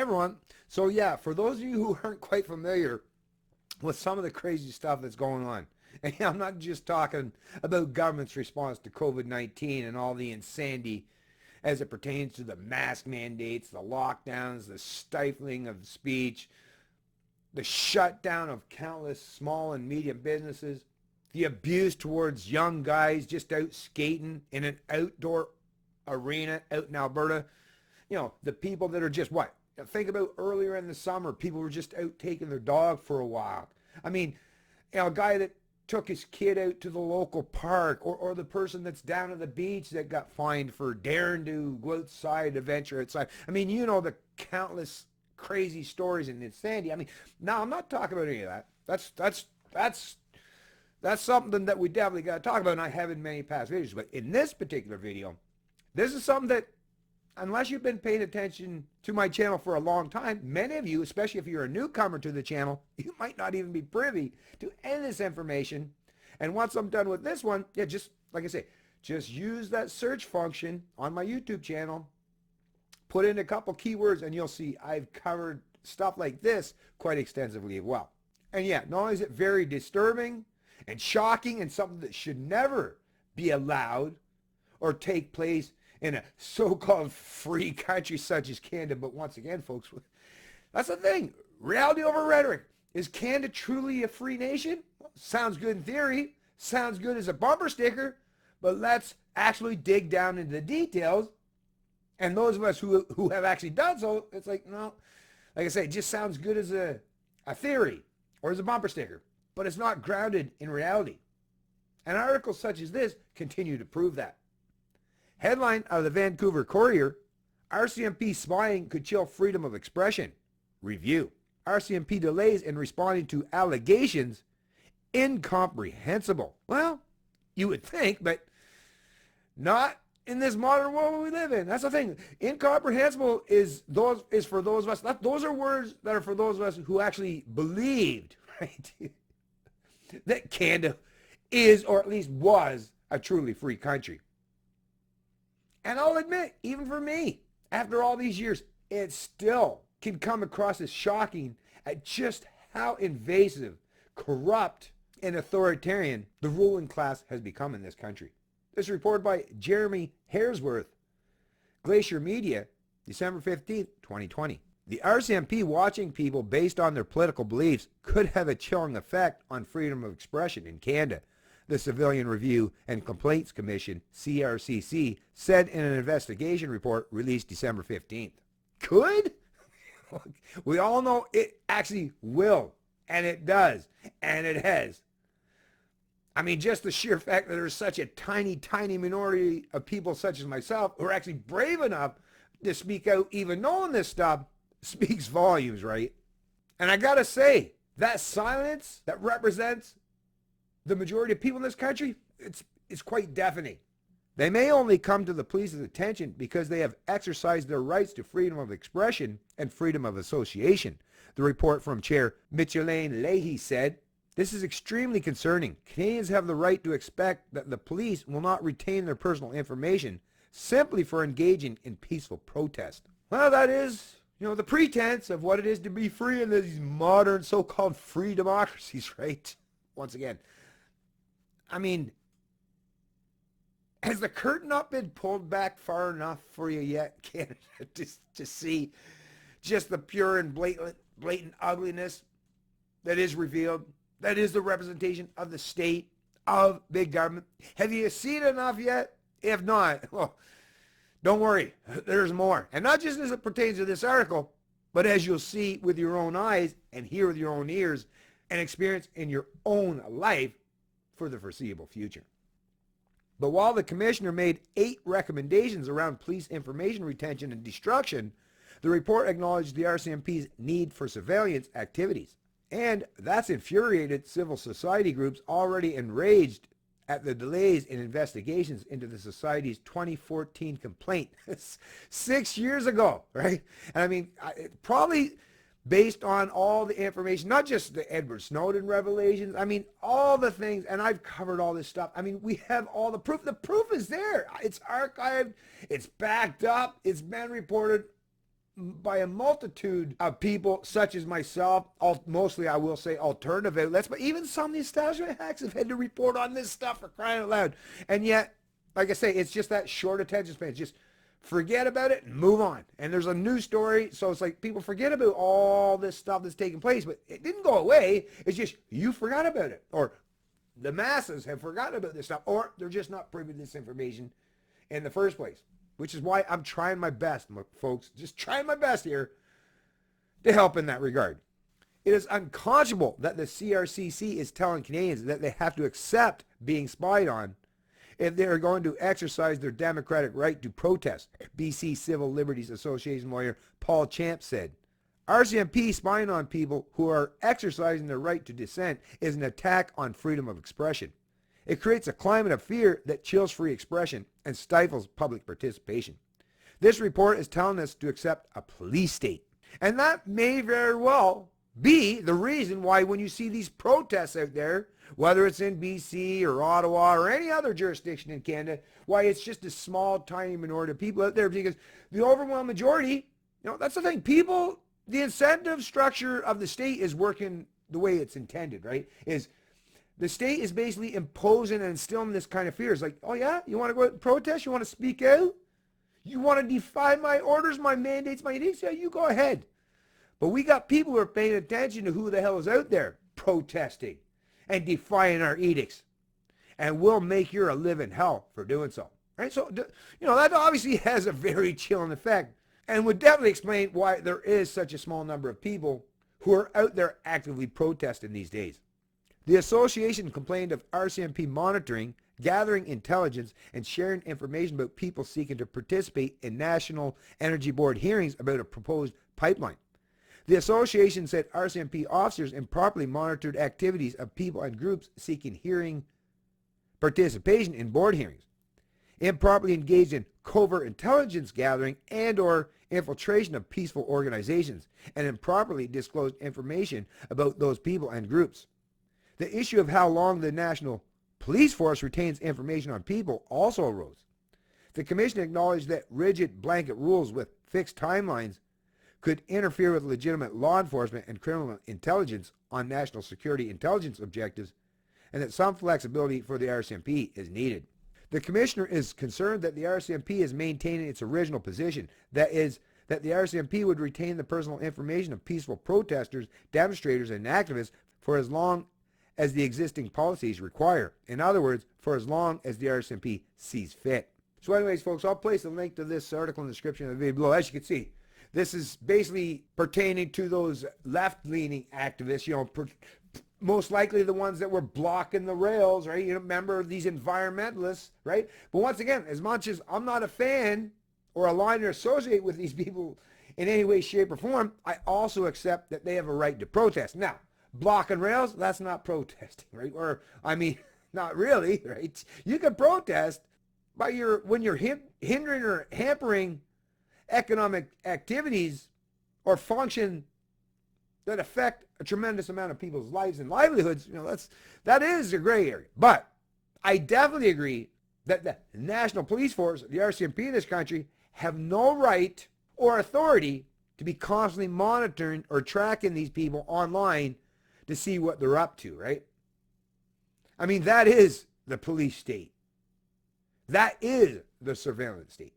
everyone. So yeah, for those of you who aren't quite familiar with some of the crazy stuff that's going on, and I'm not just talking about government's response to COVID-19 and all the insanity as it pertains to the mask mandates, the lockdowns, the stifling of speech, the shutdown of countless small and medium businesses, the abuse towards young guys just out skating in an outdoor arena out in Alberta. You know, the people that are just what? Think about earlier in the summer, people were just out taking their dog for a walk. I mean, you know, a guy that took his kid out to the local park, or the person that's down at the beach that got fined for daring to go outside, to venture outside. I mean, you know, the countless crazy stories and insanity. I mean, now I'm not talking about any of that. That's something that we definitely got to talk about, and I have in many past videos. But in this particular video, this is something that, unless you've been paying attention to my channel for a long time, many of you, especially if you're a newcomer to the channel, you might not even be privy to any of this information. And once I'm done with this one, yeah, just like I say, just use that search function on my YouTube channel, put in a couple keywords, and you'll see I've covered stuff like this quite extensively as well. And yeah, not only is it very disturbing and shocking and something that should never be allowed or take place in a so-called free country such as Canada, but once again, folks, that's the thing. Reality over rhetoric. Is Canada truly a free nation? Well, sounds good in theory. Sounds good as a bumper sticker. But let's actually dig down into the details. And those of us who have actually done so, it's like, no, like I say, it just sounds good as a theory or as a bumper sticker. But it's not grounded in reality. And articles such as this continue to prove that. Headline out of the Vancouver Courier, RCMP spying could chill freedom of expression. Review. RCMP delays in responding to allegations incomprehensible. Well, you would think, but not in this modern world we live in. That's the thing. Incomprehensible is for those of us. Those are words that are for those of us who actually believed, right, that Canada is, or at least was, a truly free country. And I'll admit, even for me, after all these years, it still can come across as shocking at just how invasive, corrupt, and authoritarian the ruling class has become in this country. This is reported by Jeremy Haresworth, Glacier Media, December 15th, 2020. The RCMP watching people based on their political beliefs could have a chilling effect on freedom of expression in Canada, the Civilian Review and Complaints Commission, CRCC, said in an investigation report released December 15th. Could? We all know it actually will, and it does, and it has. I mean, just the sheer fact that there's such a tiny, tiny minority of people such as myself who are actually brave enough to speak out even knowing this stuff speaks volumes, right? And I gotta say, that silence that represents the majority of people in this country, it's quite deafening. They may only come to the police's attention because they have exercised their rights to freedom of expression and freedom of association. The report from Chair Micheline Leahy said, "This is extremely concerning. Canadians have the right to expect that the police will not retain their personal information simply for engaging in peaceful protest." Well, that is, the pretense of what it is to be free in these modern so-called free democracies, right? Once again, I mean, has the curtain not been pulled back far enough for you yet, Canada, to see just the pure and blatant ugliness that is revealed, that is the representation of the state, of big government? Have you seen enough yet? If not, well, don't worry, there's more. And not just as it pertains to this article, but as you'll see with your own eyes and hear with your own ears and experience in your own life for the foreseeable future. But while the commissioner made 8 recommendations around police information retention and destruction, the report acknowledged the RCMP's need for surveillance activities. And that's infuriated civil society groups already enraged at the delays in investigations into the Society's 2014 complaint 6 years ago, right? And I mean, probably based on all the information, not just the Edward Snowden revelations, I mean, all the things, and I've covered all this stuff. I mean, we have all the proof. The proof is there. It's archived. It's backed up. It's been reported. by a multitude of people such as myself, mostly I will say alternative outlets, but even some of the establishment hacks have had to report on this stuff for crying out loud. And yet, like I say, it's just that short attention span. It's just forget about it and move on. And there's a new story, so it's like people forget about all this stuff that's taking place, but it didn't go away. It's just you forgot about it, or the masses have forgotten about this stuff, or they're just not privy to this information in the first place. Which is why I'm trying my best, folks, just trying my best here to help in that regard. It is unconscionable that the CRCC is telling Canadians that they have to accept being spied on if they are going to exercise their democratic right to protest, BC Civil Liberties Association lawyer Paul Champ said. RCMP spying on people who are exercising their right to dissent is an attack on freedom of expression. It creates a climate of fear that chills free expression and stifles public participation. This report is telling us to accept a police state. And that may very well be the reason why when you see these protests out there, whether it's in BC or Ottawa or any other jurisdiction in Canada, why it's just a small, tiny minority of people out there, because the overwhelming majority, that's the thing. People, the incentive structure of the state is working the way it's intended, right? The state is basically imposing and instilling this kind of fear. It's like, oh yeah, you want to go out and protest? You want to speak out? You want to defy my orders, my mandates, my edicts? Yeah, you go ahead. But we got people who are paying attention to who the hell is out there protesting and defying our edicts. And we'll make you a living hell for doing so. Right? So, that obviously has a very chilling effect and would definitely explain why there is such a small number of people who are out there actively protesting these days. The association complained of RCMP monitoring, gathering intelligence, and sharing information about people seeking to participate in National Energy Board hearings about a proposed pipeline. The association said RCMP officers improperly monitored activities of people and groups seeking hearing participation in board hearings, improperly engaged in covert intelligence gathering and or infiltration of peaceful organizations, and improperly disclosed information about those people and groups. The issue of how long the National Police Force retains information on people also arose. The Commission acknowledged that rigid blanket rules with fixed timelines could interfere with legitimate law enforcement and criminal intelligence on national security intelligence objectives, and that some flexibility for the RCMP is needed. The Commissioner is concerned that the RCMP is maintaining its original position, that is, that the RCMP would retain the personal information of peaceful protesters, demonstrators, and activists for as long as the existing policies require. In other words, for as long as the RCMP sees fit. So anyways, folks, I'll place a link to this article in the description of the video below. As you can see, this is basically pertaining to those left-leaning activists, most likely the ones that were blocking the rails, right? Remember these environmentalists, right? But once again, as much as I'm not a fan or aligned or associate with these people in any way, shape, or form, I also accept that they have a right to protest. Now, blocking rails, that's not protesting, right? Or, not really, right? You can protest when you're hindering or hampering economic activities or function that affect a tremendous amount of people's lives and livelihoods. That is a gray area. But I definitely agree that the National Police Force, the RCMP in this country, have no right or authority to be constantly monitoring or tracking these people online to see what they're up to, right? That is the police state. That is the surveillance state.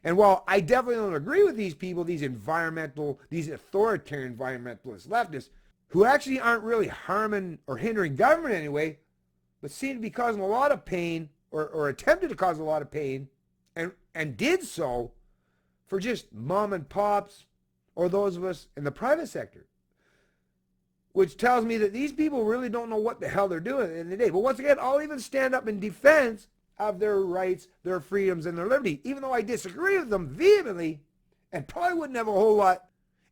And while I definitely don't agree with these people, these authoritarian environmentalist leftists, who actually aren't really harming or hindering government anyway, but seem to be causing a lot of pain or attempted to cause a lot of pain and did so for just mom and pops or those of us in the private sector. Which tells me that these people really don't know what the hell they're doing in the day. But once again, I'll even stand up in defense of their rights, their freedoms, and their liberty, even though I disagree with them vehemently and probably wouldn't have a whole lot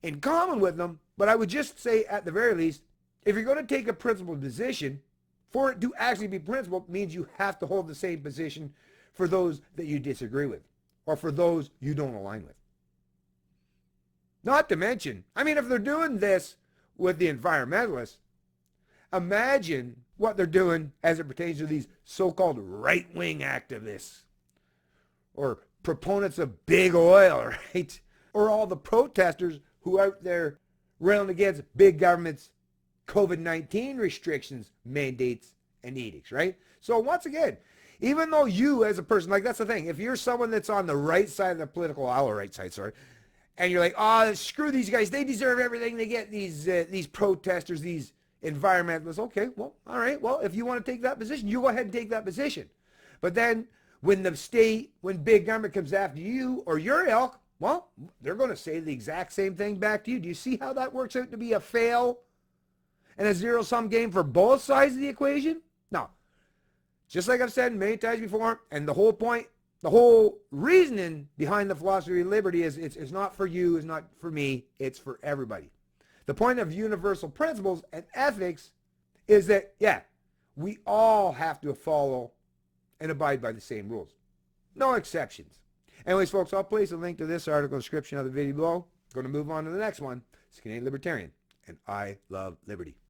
in common with them. But I would just say, at the very least, if you're going to take a principled position, for it to actually be principled means you have to hold the same position for those that you disagree with or for those you don't align with. Not to mention, if they're doing this with the environmentalists, imagine what they're doing as it pertains to these so-called right-wing activists or proponents of big oil, right? or all the protesters who are out there railing against big government's COVID-19 restrictions, mandates, and edicts, right? So once again, even though you as a person, like that's the thing, if you're someone that's on the right side of the political aisle, right side, sorry, and you're like, oh, screw these guys, they deserve everything they get, these protesters, these environmentalists, okay, well, all right, well, if you want to take that position, you go ahead and take that position. But then when the state, when big government comes after you or your ilk, well, they're going to say the exact same thing back to you. Do you see how that works out to be a fail and a zero-sum game for both sides of the equation? No. Just like I've said many times before, and the whole point, the whole reasoning behind the philosophy of liberty is it's not for you, it's not for me, it's for everybody. The point of universal principles and ethics is that, yeah, we all have to follow and abide by the same rules. No exceptions. Anyways, folks, I'll place a link to this article in the description of the video below. Going to move on to the next one. It's Canadian Libertarian, and I love liberty.